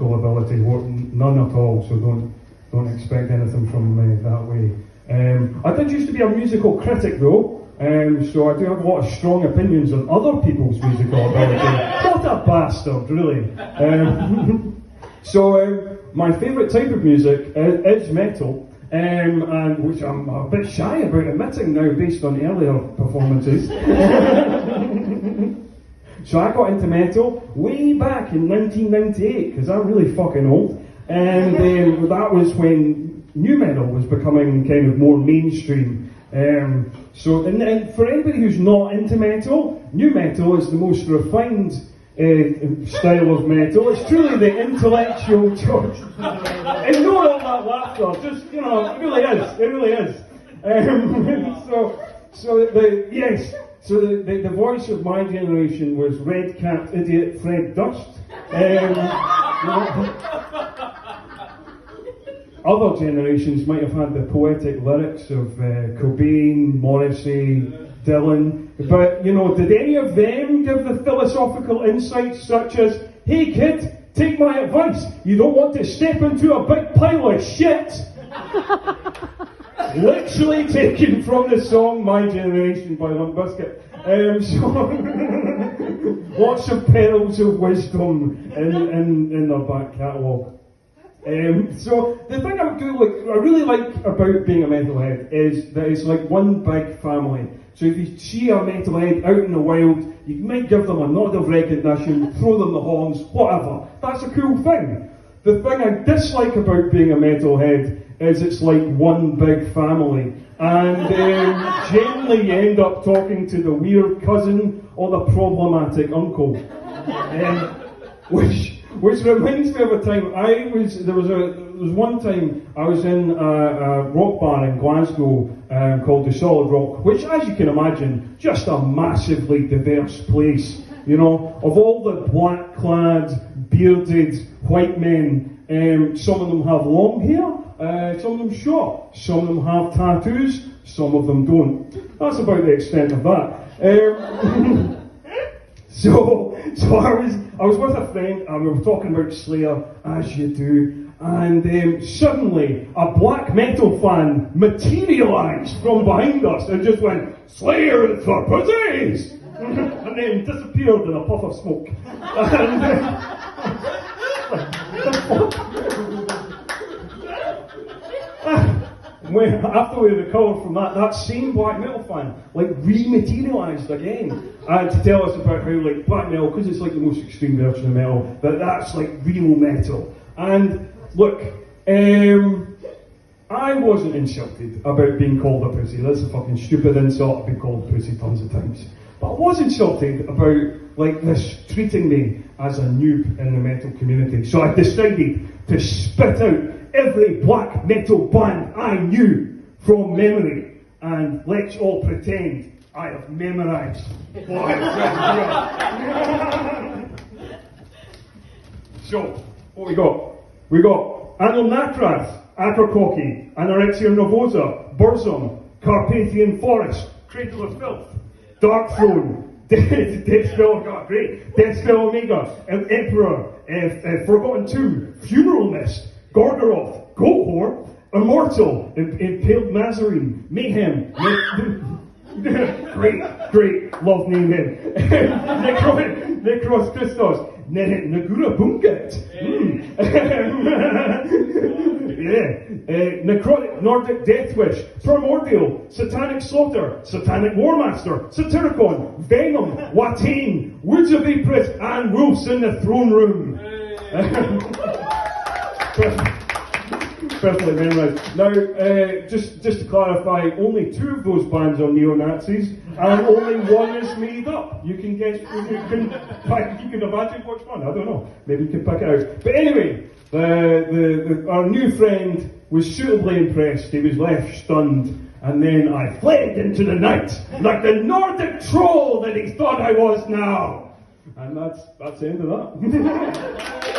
musical ability, none at all. So don't expect anything from me that way. I did used to be a musical critic though. So I do have a lot of strong opinions on other people's musical ability. What a bastard, really. So my favourite type of music is metal, and which I'm a bit shy about admitting now based on earlier performances. So I got into metal way back in 1998, because I'm really fucking old, and that was when nu metal was becoming kind of more mainstream. And for anybody who's not into metal, nu metal is the most refined style of metal. It's truly the intellectual choice. Ignore all that laughter, just, it really is. So the voice of my generation was red-capped idiot Fred Durst. Other generations might have had the poetic lyrics of Cobain, Morrissey, Dylan, but did any of them give the philosophical insights such as, "Hey kid, take my advice, you don't want to step into a big pile of shit"? Literally taken from the song My Generation by Limp Bizkit. Lots of pearls of wisdom in their back catalogue. So the thing I really like about being a metalhead is that it's like one big family. So if you see a metalhead out in the wild, you might give them a nod of recognition, throw them the horns, whatever. That's a cool thing. The thing I dislike about being a metalhead is it's like one big family, and generally you end up talking to the weird cousin or the problematic uncle, which reminds me of a time there was one time I was in a rock bar in Glasgow called the Solid Rock, which, as you can imagine, just a massively diverse place. Of all the black-clad, bearded white men, some of them have long hair, some of them short, some of them have tattoos, some of them don't. That's about the extent of that. So I was with a friend and we were talking about Slayer, as you do, and suddenly a black metal fan materialised from behind us and just went, "Slayer for pussies!" and then disappeared in a puff of smoke. After we recovered from that same black metal fan rematerialised again to tell us about how black metal, because it's the most extreme version of metal, that's real metal. And look, I wasn't insulted about being called a pussy. That's a fucking stupid insult. I've been called a pussy tons of times. But I was insulted about this treating me as a noob in the metal community. So I decided to spit out every black metal band I knew from memory, and let's all pretend I have memorised what I've written here. So, what we got? We got Anil Natrath, Akercocke, Anorexia Nervosa, Burzum, Carpathian Forest, Cradle of Filth, Darkthrone, Deathspell, great, Deathspell Omega, Emperor, Forgotten Tomb, Funeral Mist, Gorgoroth, Goat Whore, Immortal, Impaled Nazarene, Mayhem, great, love name him, Necros Christos, Nagura Bunget, Necrotic Nordic Deathwish, Primordial, Satanic Slaughter, Satanic Warmaster, Satyricon, Venom, Watain, Woods of Ypres, and Wolves in the Throne Room. Perfectly memorised. Now, just to clarify, only 2 of those bands are neo-Nazis, and only 1 is made up. You can guess, you can imagine which one. I don't know. Maybe you can pick it out. But anyway, our new friend was suitably impressed. He was left stunned, and then I fled into the night like the Nordic troll that he thought I was now. And that's the end of that.